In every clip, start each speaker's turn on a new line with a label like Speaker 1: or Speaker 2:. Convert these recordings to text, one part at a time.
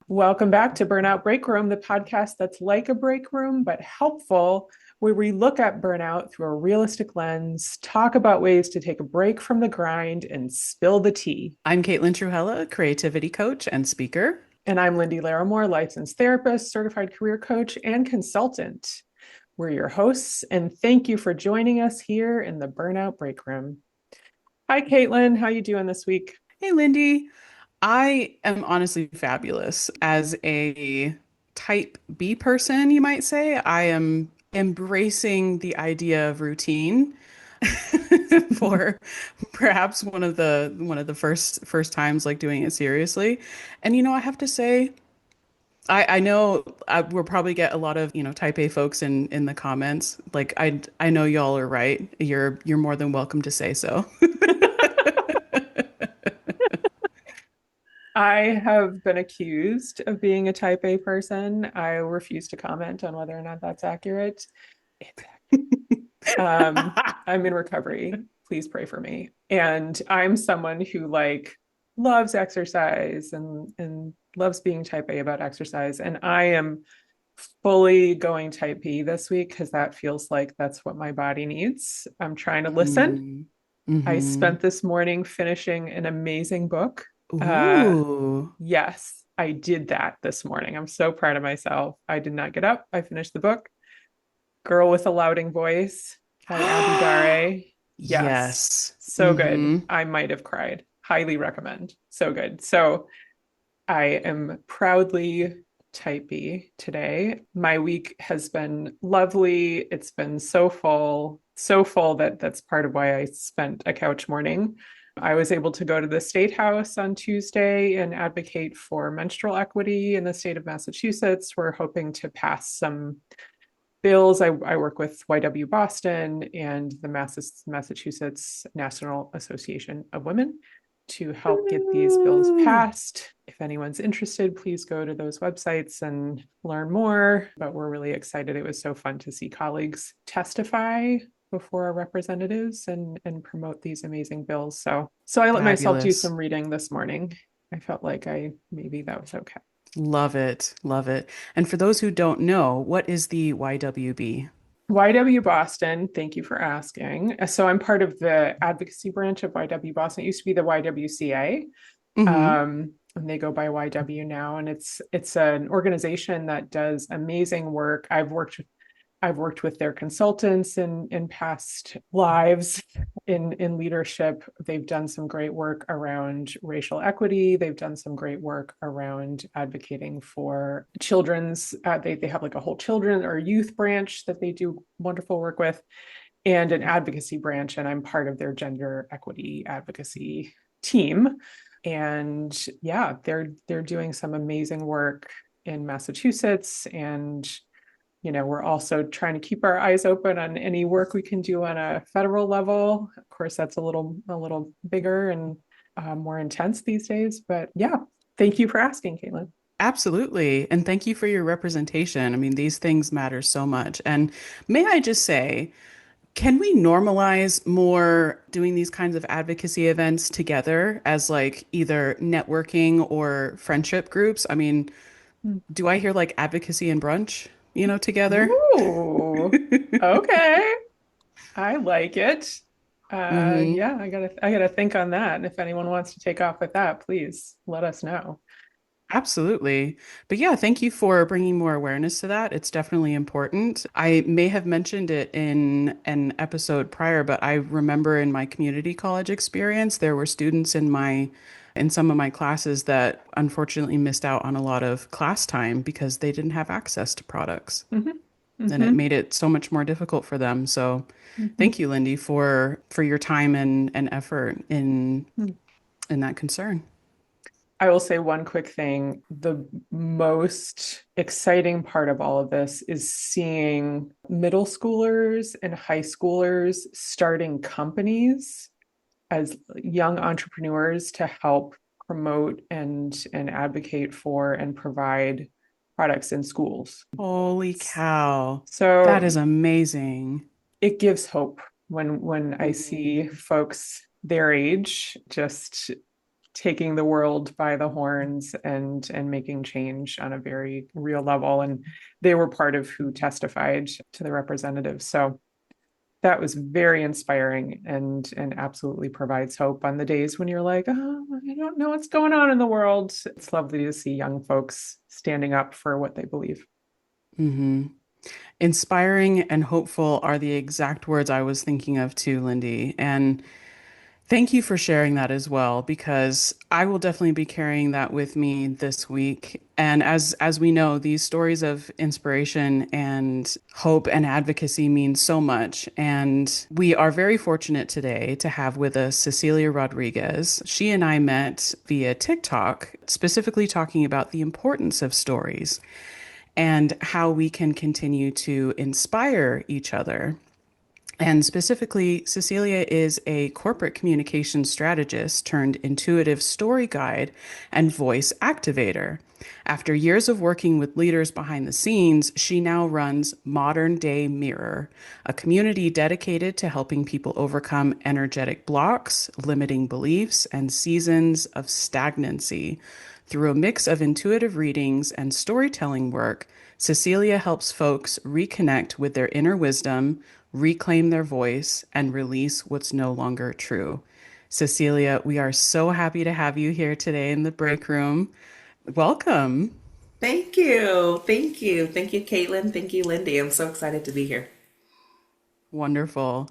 Speaker 1: Welcome back to Burnout Break Room, the podcast that's like a break room, but helpful, where we look at burnout through a realistic lens, talk about ways to take a break from the grind, and spill the tea.
Speaker 2: I'm Caitlin Truhella, creativity coach and speaker.
Speaker 1: And I'm Lyndie Larimore, licensed therapist, certified career coach, and consultant. We're your hosts, and thank you for joining us here in the Burnout Break Room. Hi, Caitlin. How you doing this week?
Speaker 2: Hey, Lindy. I am honestly fabulous. As a type B person, you might say, I am embracing the idea of routine for perhaps one of the first times like doing it seriously. And I have to say, I know we'll probably get a lot of, type A folks in the comments. Like I know y'all are right. You're more than welcome to say so.
Speaker 1: I have been accused of being a type A person. I refuse to comment on whether or not that's accurate. It's um, I'm in recovery. Please pray for me. And I'm someone who loves exercise and loves being type A about exercise. And I am fully going type B this week because that feels like that's what my body needs. I'm trying to listen.
Speaker 2: Mm.
Speaker 1: I
Speaker 2: Hmm.
Speaker 1: spent this morning finishing an amazing book. Uh,
Speaker 2: Ooh.
Speaker 1: yes, I did that this morning. I'm so proud of myself. I did not get up. I finished the book. Girl with a Louding Voice by Abby Dare. Yes,
Speaker 2: Yes.
Speaker 1: so good.
Speaker 2: Hmm.
Speaker 1: I might have cried. Highly recommend. So good. So I am proudly type B today. My week has been lovely. It's been so full that that's part of why I spent a couch morning. I was able to go to the State House on Tuesday and advocate for menstrual equity in the state of Massachusetts. We're hoping to pass some bills. I work with YW Boston and the Massachusetts National Association of Women to help get these bills passed. If anyone's interested, please go to those websites and learn more. But we're really excited. It was so fun to see colleagues testify before our representatives and promote these amazing bills. So I let myself do
Speaker 2: Fabulous.
Speaker 1: some reading this morning. I felt like I maybe that was okay.
Speaker 2: Love it. Love it. And for those who don't know, what is the YWB?
Speaker 1: YW Boston, thank you for asking. So I'm part of the advocacy branch of YW Boston. It used to be the YWCA,
Speaker 2: Hmm.
Speaker 1: and they go by YW now. And it's an organization that does amazing work. I've worked with their consultants in past lives in leadership. They've done some great work around racial equity. They've done some great work around advocating for children's. They have like a whole children or youth branch that they do wonderful work with, and an advocacy branch. And I'm part of their gender equity advocacy team. And yeah, they're doing some amazing work in Massachusetts, and we're also trying to keep our eyes open on any work we can do on a federal level. Of course, that's a little bigger and more intense these days. But yeah, thank you for asking, Caitlin.
Speaker 2: Absolutely. And thank you for your representation. I mean, these things matter so much. And may I just say, can we normalize more doing these kinds of advocacy events together as like either networking or friendship groups? I mean, do I hear like advocacy and brunch, together?
Speaker 1: Ooh, okay. I like it.
Speaker 2: Hmm.
Speaker 1: Yeah, I gotta think on that. And if anyone wants to take off with that, please let us know.
Speaker 2: Absolutely. But yeah, thank you for bringing more awareness to that. It's definitely important. I may have mentioned it in an episode prior, but I remember in my community college experience, there were students in some of my classes that unfortunately missed out on a lot of class time because they didn't have access to products.
Speaker 1: Hmm.
Speaker 2: And it
Speaker 1: Hmm.
Speaker 2: made it so much more difficult for them. So
Speaker 1: Hmm.
Speaker 2: thank you, Lindy, for your time and effort in that concern.
Speaker 1: I will say one quick thing. The most exciting part of all of this is seeing middle schoolers and high schoolers starting companies as young entrepreneurs to help promote and advocate for and provide products in schools.
Speaker 2: Holy cow. That
Speaker 1: So
Speaker 2: is amazing.
Speaker 1: it gives hope when I
Speaker 2: Mhm.
Speaker 1: see folks their age just taking the world by the horns and making change on a very real level. And they were part of who testified to the representatives. So that was very inspiring and absolutely provides hope on the days when you're like, oh, I don't know what's going on in the world. It's lovely to see young folks standing up for what they believe.
Speaker 2: Hmm. Inspiring and hopeful are the exact words I was thinking of too, Lindy. And thank you for sharing that as well, because I will definitely be carrying that with me this week. And as we know, these stories of inspiration and hope and advocacy mean so much. And we are very fortunate today to have with us Cecilia Rodriguez. She and I met via TikTok, specifically talking about the importance of stories and how we can continue to inspire each other. And specifically, Cecilia is a corporate communication strategist turned intuitive story guide and voice activator. After years of working with leaders behind the scenes, she now runs Modern Day Mirror, a community dedicated to helping people overcome energetic blocks, limiting beliefs, and seasons of stagnancy. Through a mix of intuitive readings and storytelling work, Cecilia helps folks reconnect with their inner wisdom, reclaim their voice, and release what's no longer true. Cecilia, we are so happy to have you here today in the break room. Welcome.
Speaker 3: Thank you. Thank you. Thank you, Caitlin. Thank you, Lindy. I'm so excited to be here.
Speaker 2: Wonderful.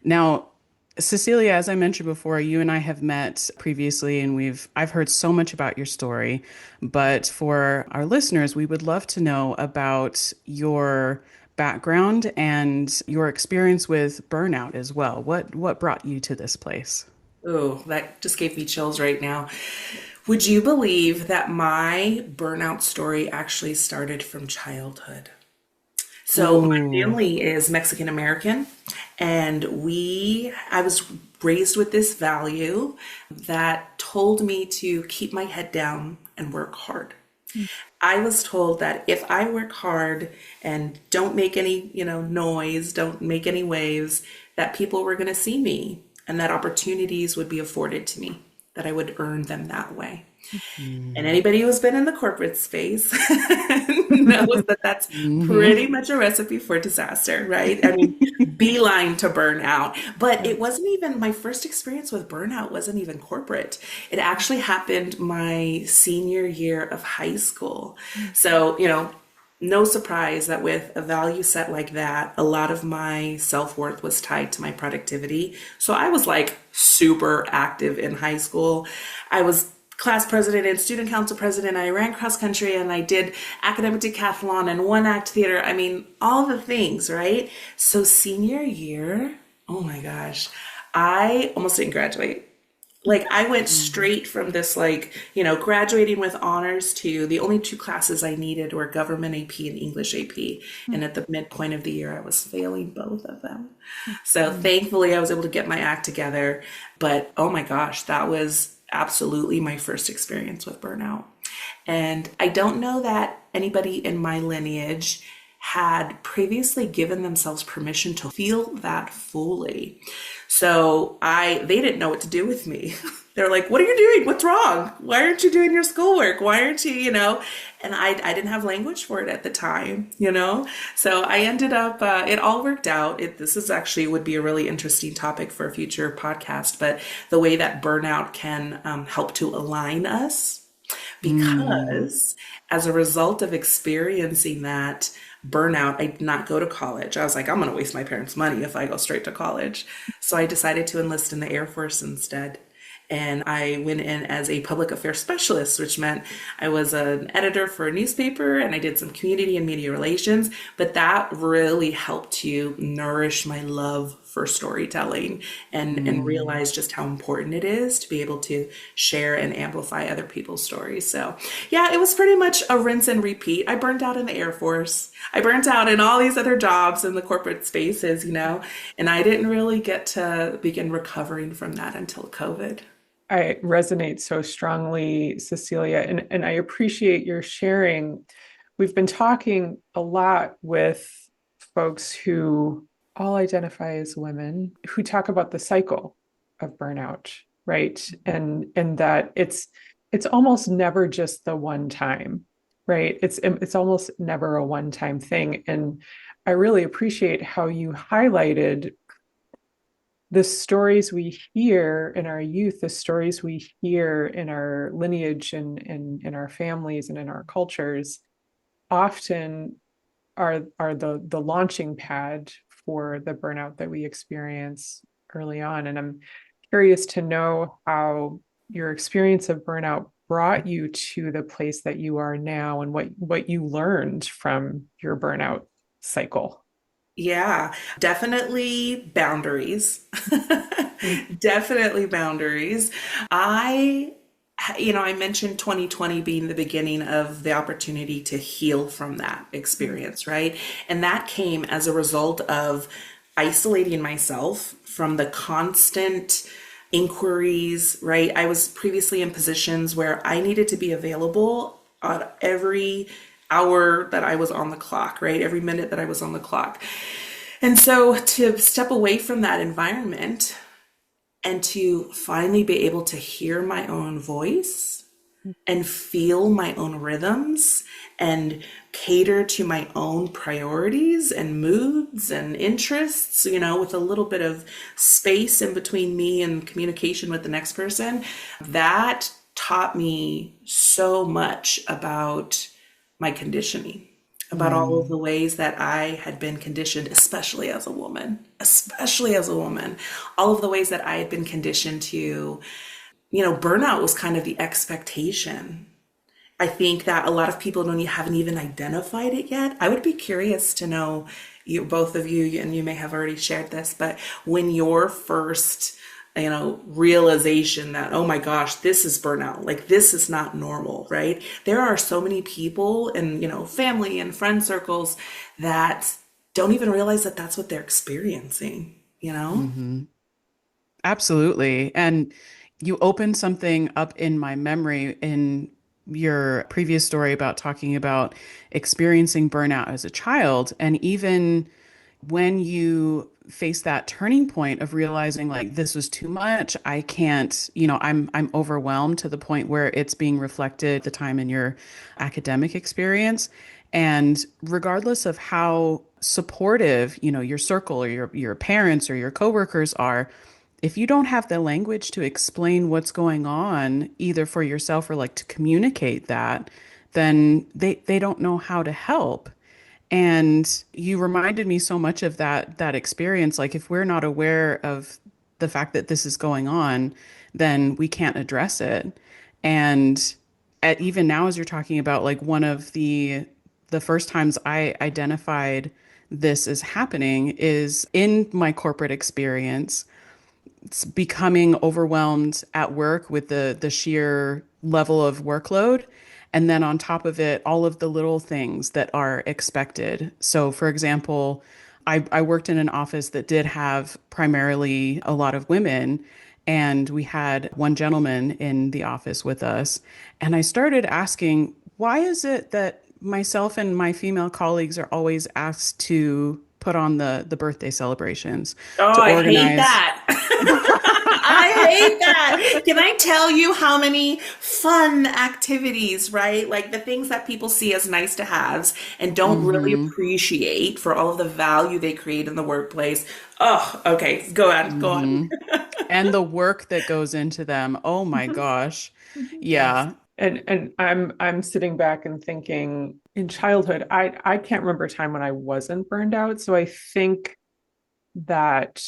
Speaker 2: Now, Cecilia, as I mentioned before, you and I have met previously and I've heard so much about your story, but for our listeners, we would love to know about your background and your experience with burnout as well. What brought you to this place?
Speaker 3: Oh, that just gave me chills right now. Would you believe that my burnout story actually started from childhood? So my
Speaker 2: Ooh.
Speaker 3: family is Mexican American, and I was raised with this value that told me to keep my head down and work hard. I was told that if I work hard and don't make any, noise, don't make any waves, that people were going to see me and that opportunities would be afforded to me, that I would earn them that way. And
Speaker 2: Mm.
Speaker 3: anybody who's been in the corporate space knows that that's
Speaker 2: Hmm.
Speaker 3: pretty much a recipe for disaster, right? I mean, beeline to burnout. But it wasn't even my first experience with burnout wasn't even corporate. It actually happened my senior year of high school. So, no surprise that with a value set like that, a lot of my self-worth was tied to my productivity. So I was like super active in high school. I was class president and student council president. I ran cross country and I did academic decathlon and one act theater. I mean, all the things, right? So senior year, oh my gosh, I almost didn't graduate. Like I went straight from this graduating with honors to the only two classes I needed were government AP and English AP. And at the midpoint of the year, I was failing both of them. So thankfully I was able to get my act together. But oh my gosh, that was absolutely my first experience with burnout. And I don't know that anybody in my lineage had previously given themselves permission to feel that fully. So they didn't know what to do with me. They're like, what are you doing? What's wrong? Why aren't you doing your schoolwork? Why aren't you? And I didn't have language for it at the time. So I ended up, it all worked out. This is actually would be a really interesting topic for a future podcast, but the way that burnout can help to align us
Speaker 2: Mm.
Speaker 3: because as a result of experiencing that burnout, I did not go to college. I was like, I'm going to waste my parents' money if I go straight to college. So I decided to enlist in the Air Force instead. And I went in as a public affairs specialist, which meant I was an editor for a newspaper and I did some community and media relations. But that really helped to nourish my love for storytelling and
Speaker 2: Mm.
Speaker 3: realize just how important it is to be able to share and amplify other people's stories. So, yeah, it was pretty much a rinse and repeat. I burnt out in the Air Force. I burnt out in all these other jobs in the corporate spaces, and I didn't really get to begin recovering from that until COVID.
Speaker 1: I resonate so strongly, Cecilia, and I appreciate your sharing. We've been talking a lot with folks who all identify as women who talk about the cycle of burnout. right? And that it's almost never just the one time, right? It's almost never a one-time thing. And I really appreciate how you highlighted the stories we hear in our youth, the stories we hear in our lineage and in our families and in our cultures often are the launching pad for the burnout that we experience early on. And I'm curious to know how your experience of burnout brought you to the place that you are now and what you learned from your burnout cycle.
Speaker 3: Yeah, definitely boundaries.
Speaker 1: Mm-hmm.
Speaker 3: Definitely boundaries. I, I mentioned 2020 being the beginning of the opportunity to heal from that experience, right? And that came as a result of isolating myself from the constant inquiries, right? I was previously in positions where I needed to be available at every hour that I was on the clock, right? Every minute that I was on the clock. And so to step away from that environment and to finally be able to hear my own voice and feel my own rhythms and cater to my own priorities and moods and interests, with a little bit of space in between me and communication with the next person, that taught me so much about my conditioning, about all of
Speaker 2: Mm.
Speaker 3: the ways that I had been conditioned, especially as a woman, all of the ways that I had been conditioned to, burnout was kind of the expectation. I think that a lot of people haven't even identified it yet. I would be curious to know, both of you, and you may have already shared this, but when your first, realization that, oh my gosh, this is burnout, like this is not normal, right? There are so many people and, family and friend circles that don't even realize that that's what they're experiencing, you know?
Speaker 2: Hmm. Absolutely. And you opened something up in my memory in your previous story about talking about experiencing burnout as a child. And even when you face that turning point of realizing like this was too much, I can't, I'm overwhelmed to the point where it's being reflected the time in your academic experience. And regardless of how supportive, your circle or your parents or your coworkers are, if you don't have the language to explain what's going on, either for yourself or like to communicate that, then they don't know how to help. And you reminded me so much of that experience. Like if we're not aware of the fact that this is going on, then we can't address it. And even now, as you're talking about, like one of the first times I identified this as happening is in my corporate experience becoming overwhelmed at work with the sheer level of workload. And then on top of it, all of the little things that are expected. So, for example, I worked in an office that did have primarily a lot of women, and we had one gentleman in the office with us. And I started asking, why is it that myself and my female colleagues are always asked to put on the birthday celebrations,
Speaker 3: Oh,
Speaker 2: to
Speaker 3: I hate
Speaker 2: organize?
Speaker 3: that. I hate that. Can I tell you how many fun activities, right? Like the things that people see as nice to haves and don't really
Speaker 2: Hmm.
Speaker 3: appreciate for all of the value they create in the workplace. Oh, okay. Go on. Go on.
Speaker 2: Hmm. And the work that goes into them. Oh my gosh.
Speaker 3: Yes.
Speaker 2: Yeah.
Speaker 1: And I'm sitting back and thinking in childhood, I can't remember a time when I wasn't burned out. So I think that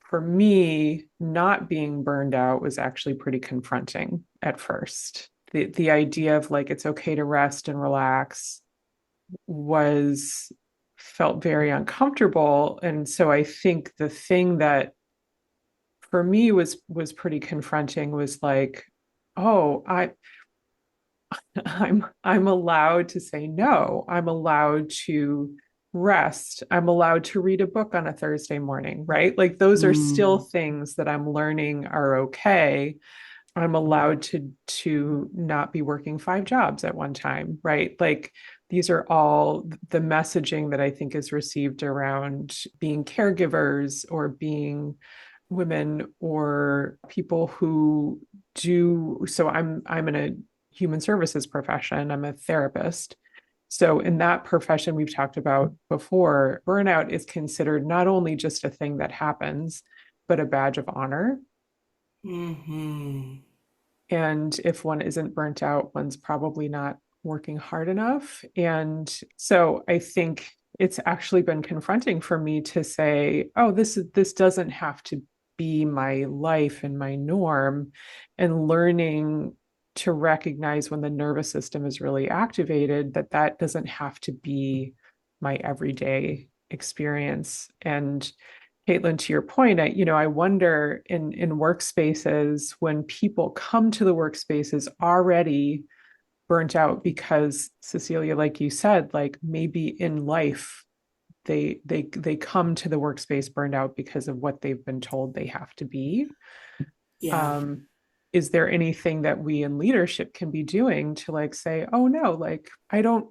Speaker 1: for me, not being burned out was actually pretty confronting at first. The idea of like it's okay to rest and relax was felt very uncomfortable. And so I think the thing that for me was pretty confronting was like, oh, I'm allowed to say no. I'm allowed to rest. I'm allowed to read a book on a Thursday morning, right? Like those are still
Speaker 2: Mm.
Speaker 1: things that I'm learning are okay. I'm allowed to not be working five jobs at one time, right? Like these are all the messaging that I think is received around being caregivers or being women or people who do, so I'm in a human services profession, I'm a therapist. So in that profession we've talked about before, burnout is considered not only just a thing that happens, but a badge of honor.
Speaker 3: Hmm.
Speaker 1: And if one isn't burnt out, one's probably not working hard enough. And so I think it's actually been confronting for me to say, oh, this doesn't have to be my life and my norm, and learning to recognize when the nervous system is really activated, that that doesn't have to be my everyday experience. And Caitlan, to your point, I wonder in workspaces when people come to the workspaces already burnt out because Cecilia, like you said, like maybe in life they come to the workspace burned out because of what they've been told they have to be.
Speaker 3: Yeah.
Speaker 1: Um, is there anything that we in leadership can be doing to like say, oh no, like I don't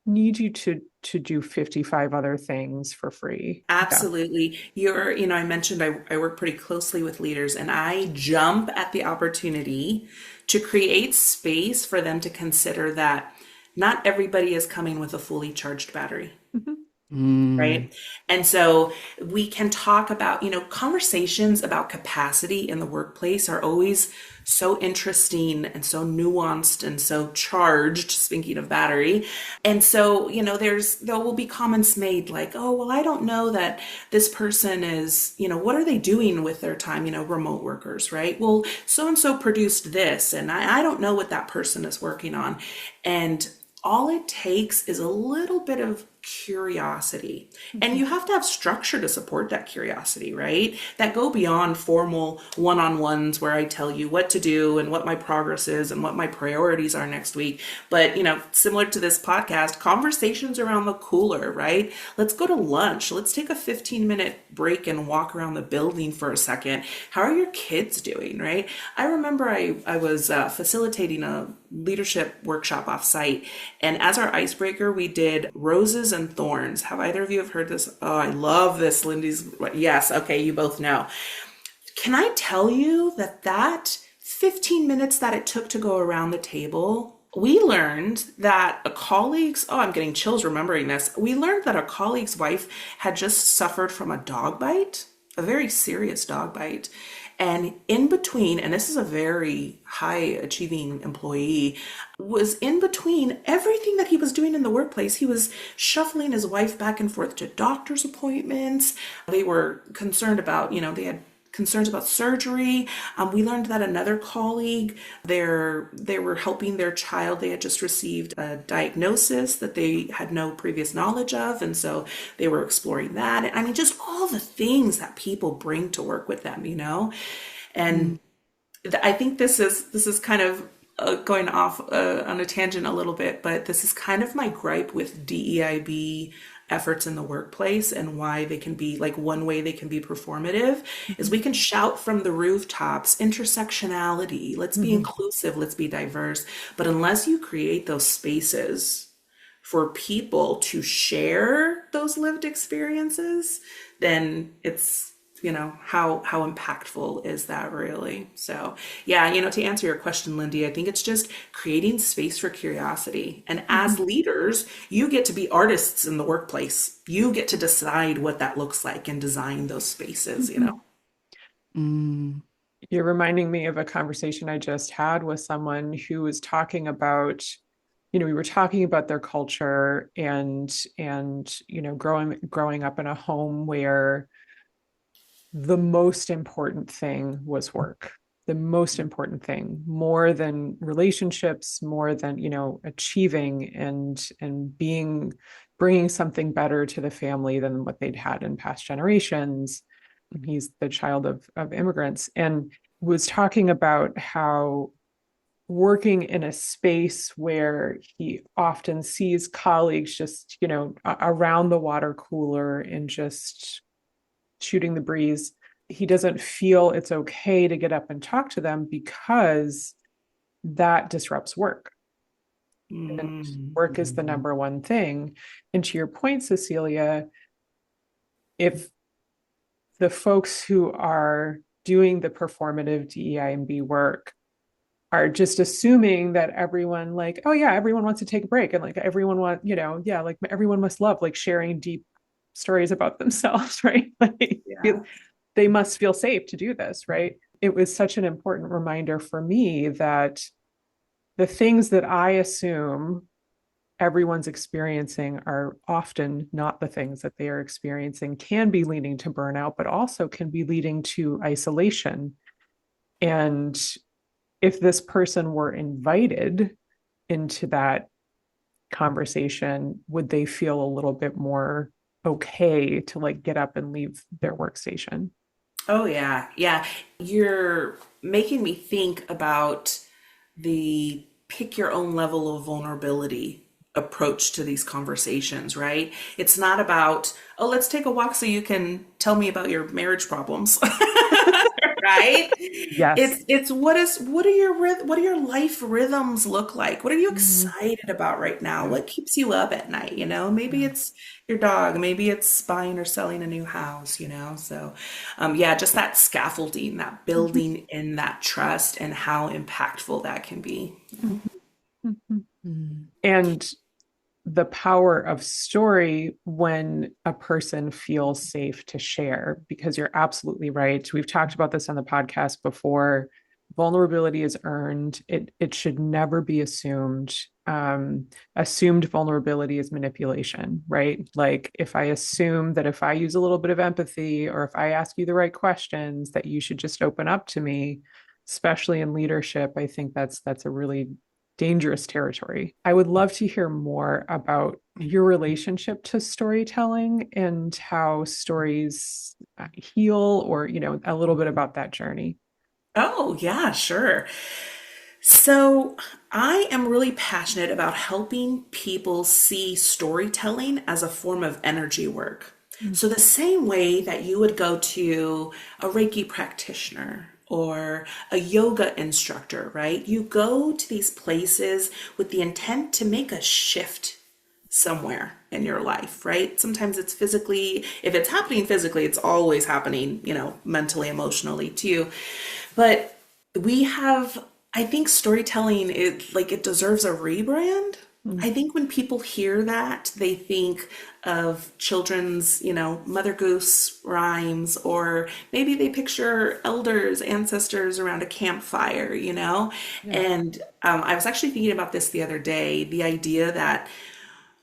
Speaker 1: need you to do 55 other things for free. Yeah.
Speaker 3: Absolutely. I mentioned I work pretty closely with leaders and I jump at the opportunity to create space for them to consider that not everybody is coming with a fully charged battery.
Speaker 1: Mhm.
Speaker 2: Mm.
Speaker 3: Right. And so we can talk about, conversations about capacity in the workplace are always so interesting and so nuanced and so charged, speaking of battery. And so, there will be comments made like, oh, well, I don't know that this person is, what are they doing with their time? Remote workers, right? Well, so and so produced this, and I don't know what that person is working on. And all it takes is a little bit of curiosity. And
Speaker 1: Mhm.
Speaker 3: you have to have structure to support that curiosity, right? That go beyond formal one-on-ones where I tell you what to do and what my progress is and what my priorities are next week. But, similar to this podcast, conversations around the cooler, right? Let's go to lunch. Let's take a 15-minute break and walk around the building for a second. How are your kids doing, right? I remember I was facilitating a leadership workshop off site. And as our icebreaker, we did roses and thorns. Have either of you have heard this? Oh, I love this, Lindy's. Yes, okay, you both know. Can I tell you that 15 minutes that it took to go around the table, we learned that a colleague's, oh, I'm getting chills remembering this. We learned that a colleague's wife had just suffered from a dog bite, a very serious dog bite. And in between, and this is a very high achieving employee, was in between everything that he was doing in the workplace. He was shuffling his wife back and forth to doctor's appointments. They were concerned about, they had concerns about surgery. We learned that another colleague, they were helping their child. They had just received a diagnosis that they had no previous knowledge of, and so they were exploring that. And I mean, just all the things that people bring to work with them, And
Speaker 2: Mm.
Speaker 3: I think this is kind of going off on a tangent a little bit, but this is kind of my gripe with DEIB efforts in the workplace and why they can be like one way they can be performative is
Speaker 1: Mhm.
Speaker 3: we can shout from the rooftops intersectionality, let's be
Speaker 1: Mhm.
Speaker 3: inclusive, let's be diverse, but unless you create those spaces for people to share those lived experiences, then it's, how impactful is that really? So, yeah, to answer your question, Lindy, I think it's just creating space for curiosity. And as
Speaker 1: Mhm.
Speaker 3: leaders, you get to be artists in the workplace. You get to decide what that looks like and design those spaces.
Speaker 1: Mhm.
Speaker 2: Mm.
Speaker 1: You're reminding me of a conversation I just had with someone who was talking about, we were talking about their culture and growing up in a home where the most important thing was work. The most important thing, more than relationships, more than, achieving and bringing something better to the family than what they'd had in past generations. He's the child of immigrants and was talking about how working in a space where he often sees colleagues just, around the water cooler and just shooting the breeze, he doesn't feel it's okay to get up and talk to them because that disrupts work. And work is the
Speaker 3: Mm-hmm.
Speaker 1: number one thing. And to your point, Cecilia, if the folks who are doing the performative DEI and B work are just assuming that everyone like, oh yeah, everyone wants to take a break and like everyone want, yeah, like everyone must love like sharing deep stories about themselves, right? Like
Speaker 3: Yeah.
Speaker 1: they must feel safe to do this, right? It was such an important reminder for me that the things that I assume everyone's experiencing are often not the things that they are experiencing, can be leading to burnout, but also can be leading to isolation. And if this person were invited into that conversation, would they feel a little bit more okay to like get up and leave their workstation?
Speaker 3: Oh, yeah. Yeah. You're making me think about the pick your own level of vulnerability approach to these conversations, right? It's not about, oh, let's take a walk so you can tell me about your marriage problems. Right?
Speaker 1: Yes.
Speaker 3: It's what do your life rhythms look like? What are you excited about right now?
Speaker 1: Yeah.
Speaker 3: What keeps you up at night? Maybe
Speaker 1: Yeah.
Speaker 3: it's your dog, maybe it's buying or selling a new house, so yeah, just that scaffolding, that building in that trust and how impactful that can be.
Speaker 2: Mm.
Speaker 1: And the power of story when a person feels safe to share, because you're absolutely right. We've talked about this on the podcast before. Vulnerability is earned. It should never be assumed. Assumed vulnerability is manipulation, right? Like if I assume that if I use a little bit of empathy or if I ask you the right questions, that you should just open up to me, especially in leadership, I think that's a really dangerous territory. I would love to hear more about your relationship to storytelling and how stories heal, or, a little bit about that journey.
Speaker 3: Oh, yeah, sure. So, I am really passionate about helping people see storytelling as a form of energy work. So, the same way that you would go to a Reiki practitioner or a yoga instructor, right? You go to these places with the intent to make a shift somewhere in your life, right? Sometimes it's physically, if it's happening physically, it's always happening, mentally, emotionally too. But we have, I think storytelling, it deserves a rebrand.
Speaker 1: Mm.
Speaker 3: I think when people hear that, they think of children's, Mother Goose rhymes, or maybe they picture elders, ancestors around a campfire,
Speaker 1: Yeah.
Speaker 3: And I was actually thinking about this the other day, the idea that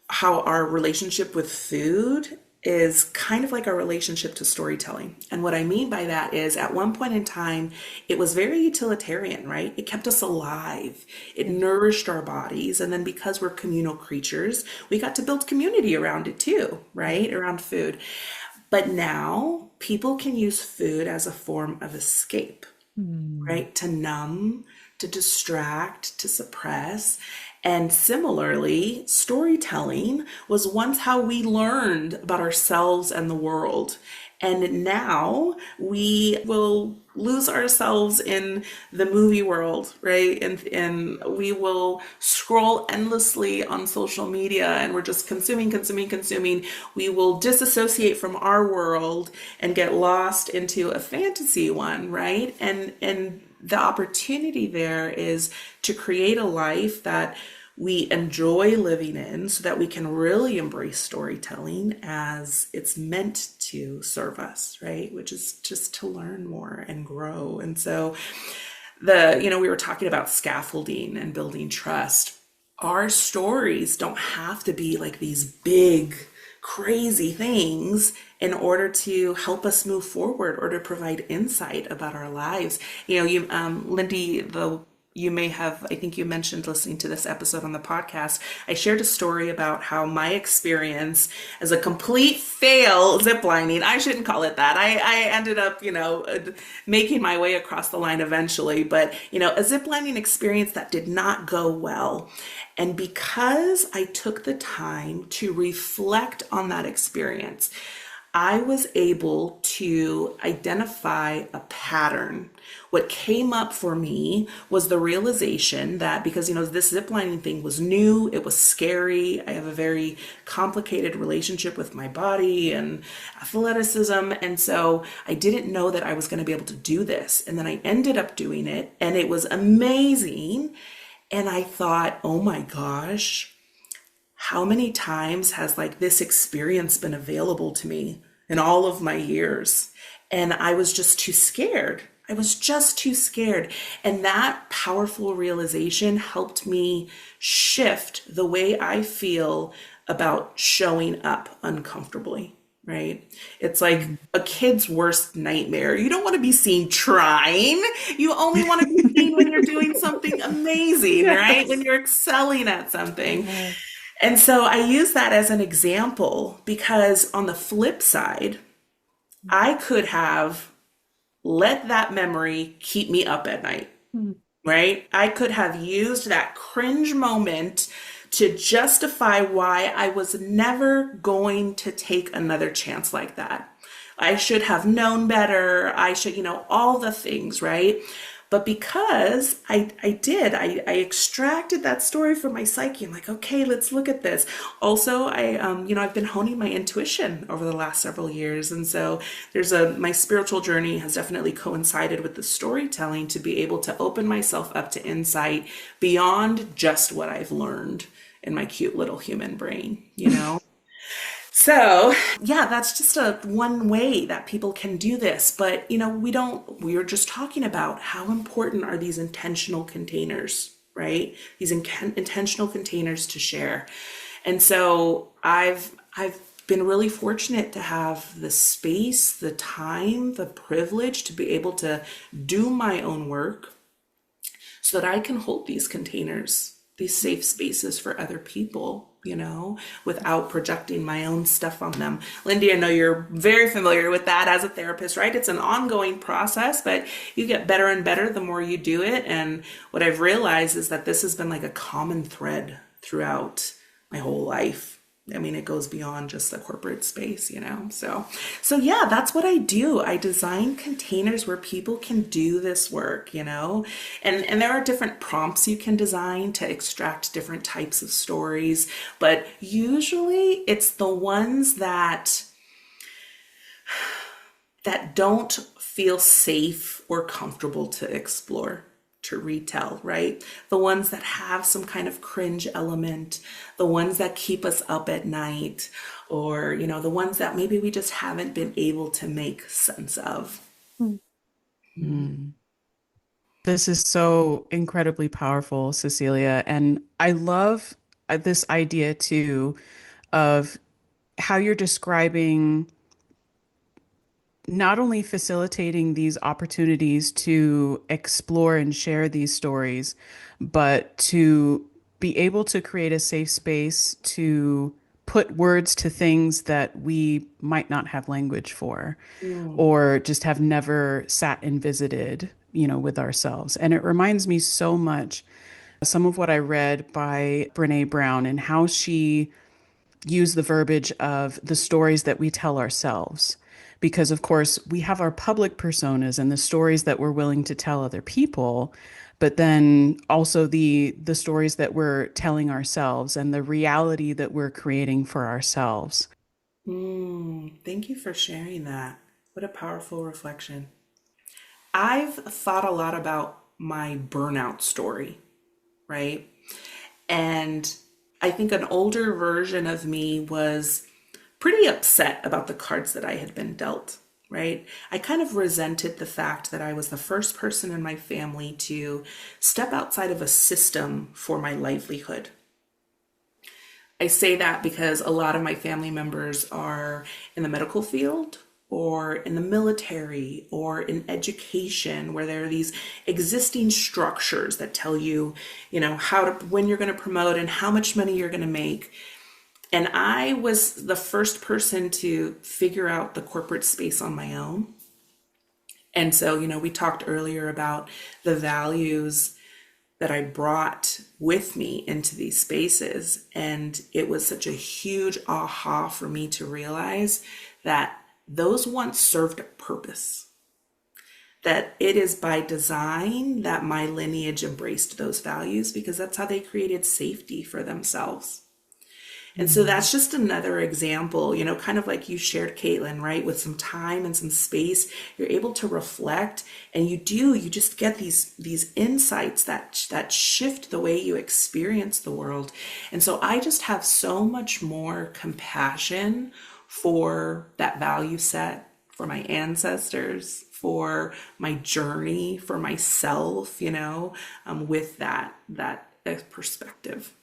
Speaker 3: how our relationship with food is kind of like our relationship to storytelling. And what I mean by that is at one point in time, it was very utilitarian, right? It kept us alive. It
Speaker 1: Yeah.
Speaker 3: nourished our bodies. And then because we're communal creatures, we got to build community around it too, right? Around food. But now people can use food as a form of escape,
Speaker 1: Mm.
Speaker 3: right? To numb, to distract, to suppress. And similarly, storytelling was once how we learned about ourselves and the world. And now we will lose ourselves in the movie world, right? And we will scroll endlessly on social media and we're just consuming, consuming, consuming. We will disassociate from our world and get lost into a fantasy one, right? And the opportunity there is to create a life that we enjoy living in so that we can really embrace storytelling as it's meant to serve us, right? Which is just to learn more and grow. And so we were talking about scaffolding and building trust. Our stories don't have to be like these big, crazy things in order to help us move forward or to provide insight about our lives. Lyndie, you may have, I think you mentioned listening to this episode on the podcast. I shared a story about how my experience as a complete fail ziplining, I shouldn't call it that. I ended up, making my way across the line eventually, but, a ziplining experience that did not go well. And because I took the time to reflect on that experience, I was able to identify a pattern. What came up for me was the realization that because, this ziplining thing was new, it was scary. I have a very complicated relationship with my body and athleticism. And so I didn't know that I was going to be able to do this. And then I ended up doing it, and it was amazing. And I thought, oh my gosh, how many times has like this experience been available to me in all of my years? And I was just too scared. I was just too scared. And that powerful realization helped me shift the way I feel about showing up uncomfortably, right? It's like a kid's worst nightmare. You don't want to be seen trying. You only want to be seen when you're doing something amazing, right? When you're excelling at something.
Speaker 1: Yes.
Speaker 3: And so I use that as an example because on the flip side, I could have let that memory keep me up at night,
Speaker 1: Mm.
Speaker 3: right? I could have used that cringe moment to justify why I was never going to take another chance like that. I should have known better. I should, all the things, right? But because I extracted that story from my psyche. I'm like, okay, let's look at this. Also, I've been honing my intuition over the last several years. And so my spiritual journey has definitely coincided with the storytelling to be able to open myself up to insight beyond just what I've learned in my cute little human brain, So yeah, that's just one way that people can do this. But, we are just talking about how important are these intentional containers, right? These intentional containers to share. And so I've been really fortunate to have the space, the time, the privilege to be able to do my own work so that I can hold these containers, these safe spaces for other people, without projecting my own stuff on them. Lyndie, I know you're very familiar with that as a therapist, right? It's an ongoing process, but you get better and better the more you do it. And what I've realized is that this has been like a common thread throughout my whole life. I mean, it goes beyond just the corporate space, So yeah, that's what I do. I design containers where people can do this work, and there are different prompts you can design to extract different types of stories, but usually it's the ones that don't feel safe or comfortable to explore, to retell, right? The ones that have some kind of cringe element, the ones that keep us up at night, or, the ones that maybe we just haven't been able to make sense of.
Speaker 2: Mm. This is so incredibly powerful, Cecilia. And I love this idea too of how you're describing not only facilitating these opportunities to explore and share these stories, but to be able to create a safe space to put words to things that we might not have language for
Speaker 3: Mm.
Speaker 2: or just have never sat and visited, with ourselves. And it reminds me so much some of what I read by Brene Brown and how she used the verbiage of the stories that we tell ourselves. Because of course we have our public personas and the stories that we're willing to tell other people, but then also the stories that we're telling ourselves and the reality that we're creating for ourselves.
Speaker 3: Thank you for sharing that. What a powerful reflection. I've thought a lot about my burnout story, right? And I think an older version of me was pretty upset about the cards that I had been dealt, right? I kind of resented the fact that I was the first person in my family to step outside of a system for my livelihood. I say that because a lot of my family members are in the medical field or in the military or in education, where there are these existing structures that tell you, when you're going to promote and how much money you're going to make. And I was the first person to figure out the corporate space on my own. And so, we talked earlier about the values that I brought with me into these spaces. And it was such a huge aha for me to realize that those once served a purpose. That it is by design that my lineage embraced those values because that's how they created safety for themselves. And so
Speaker 1: Mm.
Speaker 3: that's just another example, you know, kind of like you shared, Caitlin, right? With some time and some space, you're able to reflect, and you just get these insights that shift the way you experience the world. And so I just have so much more compassion for that value set, for my ancestors, for my journey, for myself, you know, with that perspective.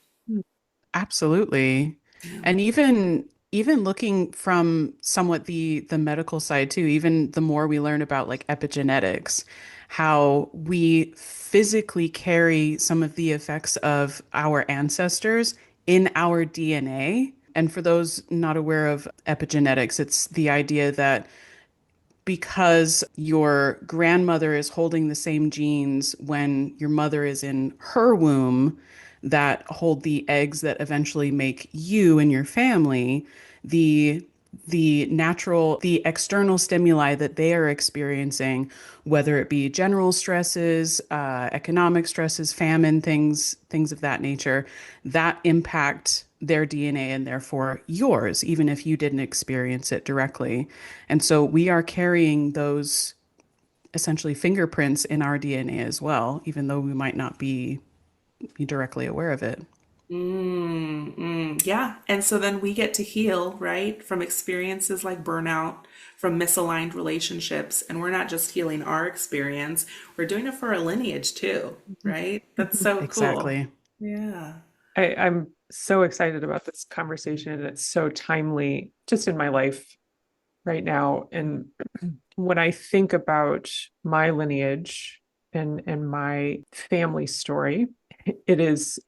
Speaker 2: Absolutely.
Speaker 3: Yeah.
Speaker 2: And even looking from somewhat the medical side too, even the more we learn about like epigenetics, how we physically carry some of the effects of our ancestors in our DNA. And for those not aware of epigenetics, it's the idea that because your grandmother is holding the same genes when your mother is in her womb that hold the eggs that eventually make you and your family, the the external stimuli that they are experiencing, whether it be general stresses, economic stresses, famine, things of that nature, that impact their DNA and therefore yours, even if you didn't experience it directly. And so we are carrying those essentially fingerprints in our DNA as well, even though we might not be directly aware of it.
Speaker 3: Yeah. And so then we get to heal, right, from experiences like burnout, from misaligned relationships. And we're not just healing our experience, we're doing it for our lineage too, right? That's so cool.
Speaker 2: Exactly.
Speaker 3: Yeah.
Speaker 1: I'm so excited about this conversation, and it's so timely just in my life right now. And when I think about my lineage and my family story, it is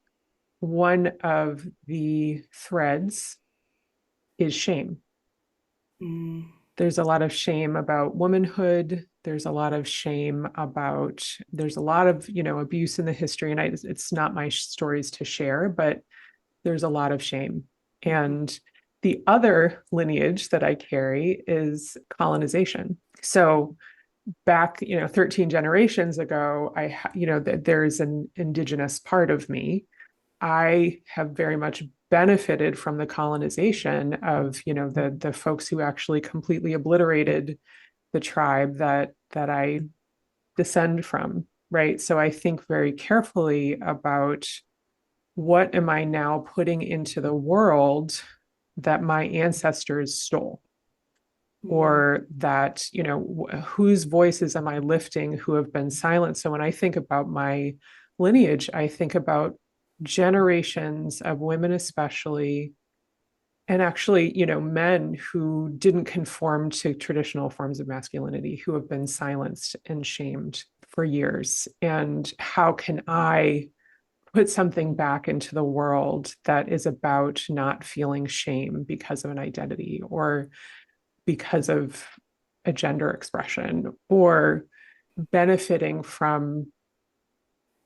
Speaker 1: one of the threads is shame.
Speaker 3: Mm,
Speaker 1: There's a lot of shame about womanhood. There's a lot of shame about, there's a lot of, abuse in the history. And it's not my stories to share, but there's a lot of shame. And the other lineage that I carry is colonization. So back, 13 generations ago, there's an indigenous part of me. I have very much benefited from the colonization of, the folks who actually completely obliterated the tribe that I descend from, right? So I think very carefully about what am I now putting into the world that my ancestors stole,
Speaker 3: mm,
Speaker 1: or that, whose voices am I lifting who have been silent? So when I think about my lineage, I think about generations of women, especially, and actually, men who didn't conform to traditional forms of masculinity, who have been silenced and shamed for years. And how can I put something back into the world that is about not feeling shame because of an identity, or because of a gender expression, or benefiting from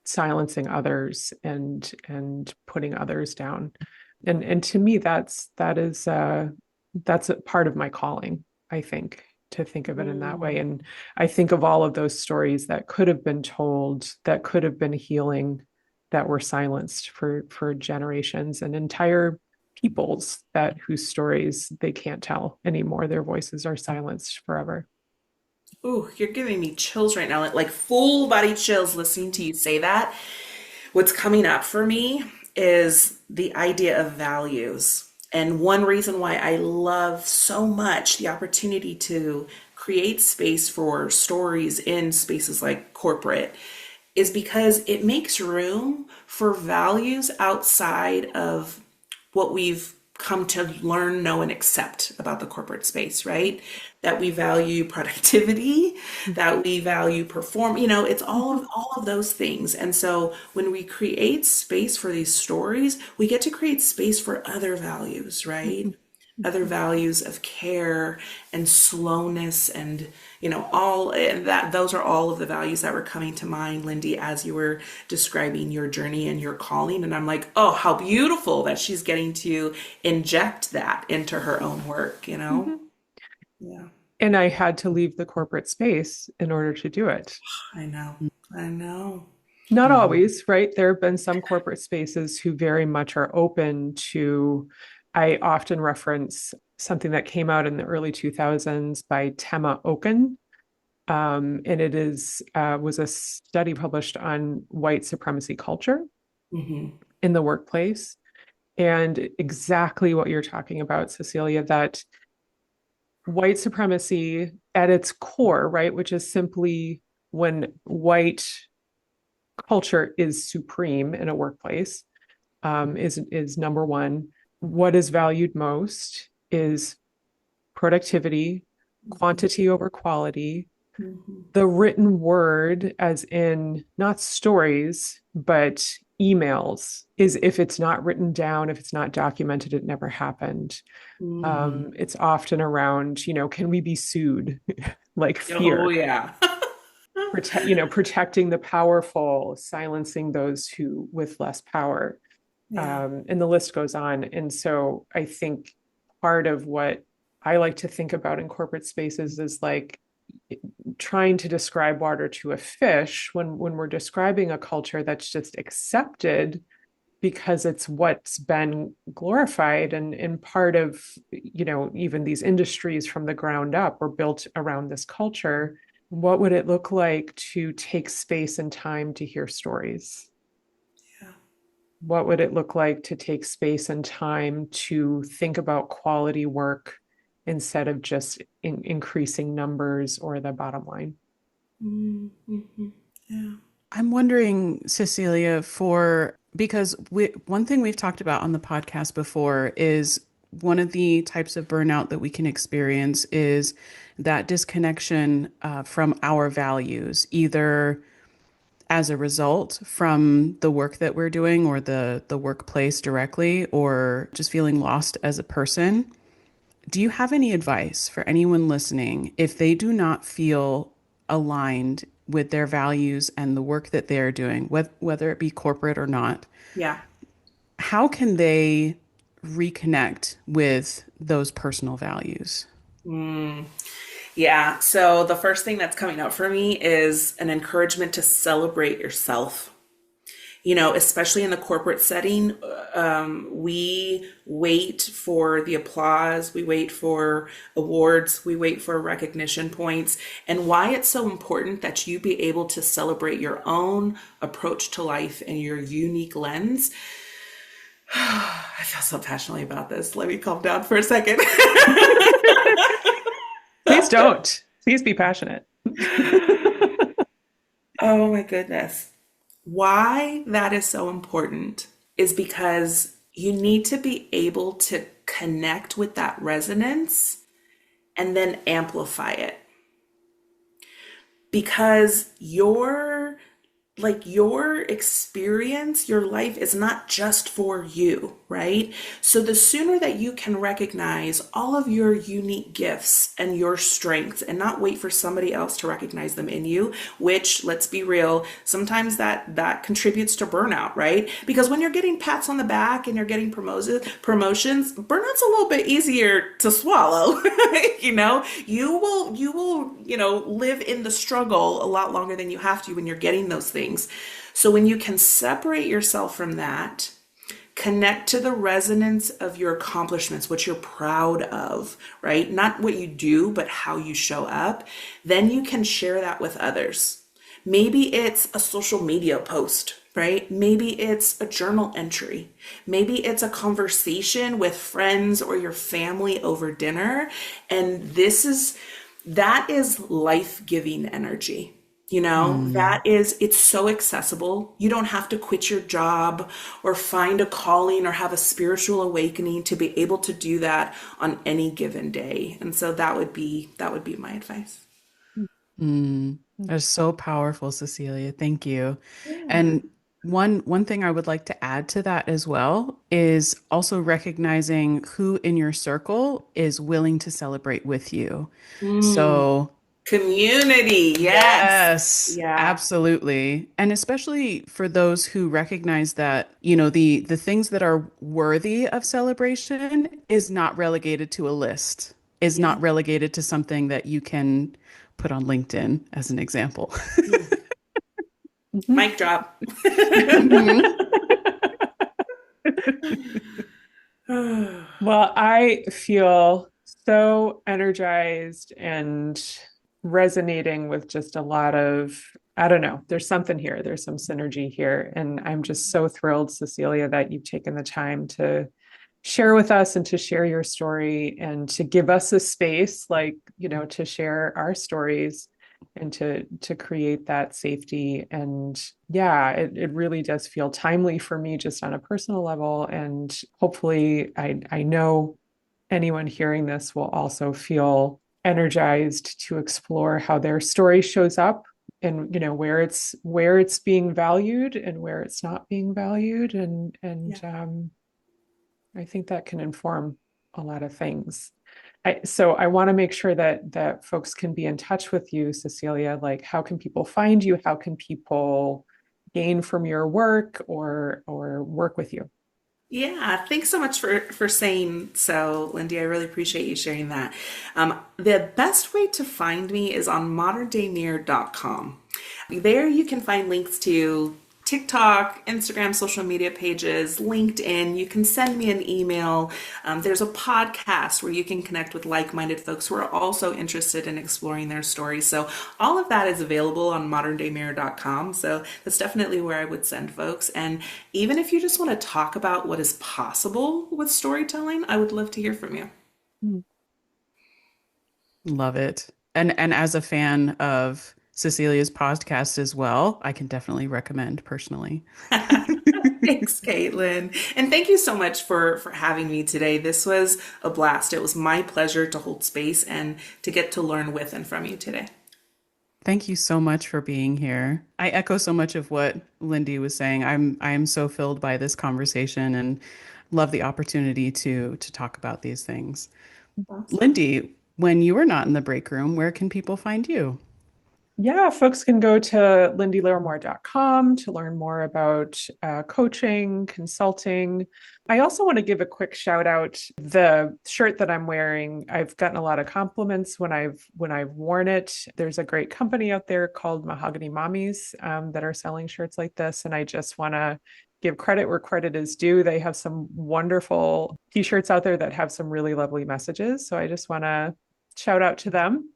Speaker 1: silencing others and putting others down. And to me, that's a part of my calling, I think, to think of it in that way.
Speaker 3: mm.
Speaker 1: And I think of all of those stories that could have been told, that could have been healing, that were silenced for generations, and entire peoples that whose stories they can't tell anymore. Their voices are silenced forever.
Speaker 3: Ooh, you're giving me chills right now, like full body chills listening to you say that. What's coming up for me is the idea of values. And one reason why I love so much the opportunity to create space for stories in spaces like corporate is because it makes room for values outside of what we've come to learn, know, and accept about the corporate space, right? That we value productivity, that we value perform, it's all of those things. And so when we create space for these stories, we get to create space for other values, right? Other values of care and slowness, and all and that those are all of the values that were coming to mind, Lindy, as you were describing your journey and your calling. And I'm like, oh, how beautiful that she's getting to inject that into her own work.
Speaker 1: Mhm.
Speaker 3: Yeah.
Speaker 1: And I had to leave the corporate space in order to do it.
Speaker 3: I know. I know.
Speaker 1: Not
Speaker 2: Mhm.
Speaker 1: always, right? There have been some corporate spaces who very much are open to, I often reference something that came out in the early 2000s by Tema Oken. And it was a study published on white supremacy culture
Speaker 3: Hmm.
Speaker 1: in the workplace. And exactly what you're talking about, Cecilia, that white supremacy at its core, right, which is simply when white culture is supreme in a workplace, is number one. What is valued most is productivity, quantity over quality,
Speaker 3: Hmm.
Speaker 1: the written word, as in not stories, but emails, is if it's not written down, if it's not documented, it never happened.
Speaker 3: Hmm.
Speaker 1: It's often around, can we be sued? Like
Speaker 3: Oh,
Speaker 1: fear,
Speaker 3: yeah.
Speaker 1: protecting the powerful, silencing those who with less power.
Speaker 3: Yeah.
Speaker 1: And the list goes on. And so I think part of what I like to think about in corporate spaces is like trying to describe water to a fish when we're describing a culture that's just accepted because it's what's been glorified and part of even these industries from the ground up were built around this culture. What would it look like to take space and time to hear stories?
Speaker 3: Yeah.
Speaker 1: What would it look like to take space and time to think about quality work instead of just increasing numbers or the bottom line?
Speaker 3: Mm-hmm. Yeah.
Speaker 2: I'm wondering, Cecilia, because one thing we've talked about on the podcast before is one of the types of burnout that we can experience is that disconnection from our values, either as a result from the work that we're doing or the workplace directly, or just feeling lost as a person. Do you have any advice for anyone listening if they do not feel aligned with their values and the work that they are doing, whether it be corporate or not?
Speaker 3: Yeah.
Speaker 2: How can they reconnect with those personal values?
Speaker 3: Mm. Yeah. So the first thing that's coming up for me is an encouragement to celebrate yourself. Especially in the corporate setting, we wait for the applause, we wait for awards, we wait for recognition points. And why it's so important that you be able to celebrate your own approach to life and your unique lens. I feel so passionately about this. Let me calm down for a second.
Speaker 1: Please don't. Please be passionate.
Speaker 3: Oh my goodness. Why that is so important is because you need to be able to connect with that resonance and then amplify it. Because your experience, your life is not just for you, right? So the sooner that you can recognize all of your unique gifts and your strengths and not wait for somebody else to recognize them in you, which, let's be real, sometimes that contributes to burnout, right? Because when you're getting pats on the back and you're getting promotions, burnout's a little bit easier to swallow. You will live in the struggle a lot longer than you have to when you're getting those things. So when you can separate yourself from that, connect to the resonance of your accomplishments, what you're proud of, right? Not what you do, but how you show up, then you can share that with others. Maybe it's a social media post, right? Maybe it's a journal entry. Maybe it's a conversation with friends or your family over dinner. And that is life-giving energy.
Speaker 2: Mm.
Speaker 3: It's so accessible. You don't have to quit your job or find a calling or have a spiritual awakening to be able to do that on any given day. And so that would be my advice.
Speaker 2: Mm. That's so powerful, Cecilia. Thank you.
Speaker 3: Yeah.
Speaker 2: And one thing I would like to add to that as well is also recognizing who in your circle is willing to celebrate with you.
Speaker 3: Mm,
Speaker 2: So,
Speaker 3: community. Yes.
Speaker 2: yes,
Speaker 3: Yeah.
Speaker 2: absolutely. And especially for those who recognize that, the things that are worthy of celebration is not relegated to a list. is
Speaker 3: Yeah.
Speaker 2: not relegated to something that you can put on LinkedIn as an example.
Speaker 1: Mhm.
Speaker 3: Mic drop.
Speaker 2: Mhm.
Speaker 1: Well, I feel so energized and resonating with just a lot of, I don't know, there's something here. There's some synergy here. And I'm just so thrilled, Cecilia, that you've taken the time to share with us and to share your story and to give us a space, like, to share our stories and to create that safety. And yeah, it really does feel timely for me just on a personal level. And hopefully I know anyone hearing this will also feel energized to explore how their story shows up and where it's being valued and where it's not being valued. And
Speaker 3: Yeah.
Speaker 1: I think that can inform a lot of things. So I want to make sure that folks can be in touch with you, Cecilia. Like, how can people find you? How can people gain from your work or work with you?
Speaker 3: Yeah, thanks so much for saying so, Lindy. I really appreciate you sharing that. The best way to find me is on moderndaymirror.com. There you can find links to TikTok, Instagram, social media pages, LinkedIn. You can send me an email. There's a podcast where you can connect with like-minded folks who are also interested in exploring their stories. So all of that is available on moderndaymirror.com. So that's definitely where I would send folks. And even if you just want to talk about what is possible with storytelling, I would love to hear from you.
Speaker 1: Hmm.
Speaker 2: Love it. And as a fan of Cecilia's podcast as well, I can definitely recommend personally.
Speaker 3: Thanks, Caitlin. And thank you so much for having me today. This was a blast. It was my pleasure to hold space and to get to learn with and from you today.
Speaker 2: Thank you so much for being here. I echo so much of what Lindy was saying. I am so filled by this conversation and love the opportunity to talk about these things.
Speaker 3: Awesome.
Speaker 2: Lindy, when you are not in the break room, where can people find you?
Speaker 1: Yeah, folks can go to lindylaramore.com to learn more about coaching, consulting. I also want to give a quick shout out. The shirt that I'm wearing, I've gotten a lot of compliments when I've worn it. There's a great company out there called Mahogany Mommies that are selling shirts like this, and I just want to give credit where credit is due. They have some wonderful t-shirts out there that have some really lovely messages. So I just want to shout out to them.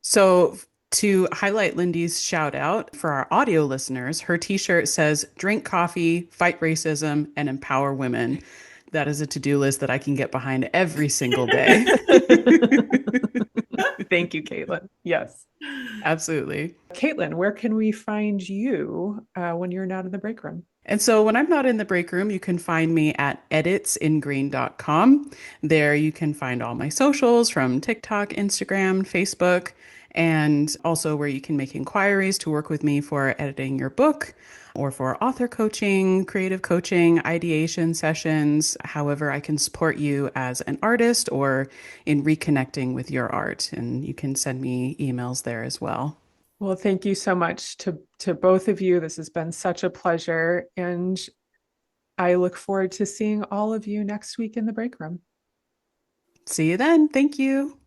Speaker 2: So, to highlight Lindy's shout out for our audio listeners, her t-shirt says drink coffee, fight racism, and empower women. That is a to-do list that I can get behind every single day.
Speaker 1: Thank you, Caitlin. Yes.
Speaker 2: Absolutely.
Speaker 1: Caitlin, where can we find you when you're not in the break room?
Speaker 2: And so when I'm not in the break room, you can find me at editsinggreen.com. There you can find all my socials from TikTok, Instagram, Facebook, and also where you can make inquiries to work with me for editing your book or for author coaching, creative coaching, ideation sessions, however I can support you as an artist or in reconnecting with your art. And you can send me emails there as well.
Speaker 1: Well, thank you so much to both of you. This has been such a pleasure, and I look forward to seeing all of you next week in the break room.
Speaker 2: See you then. Thank you.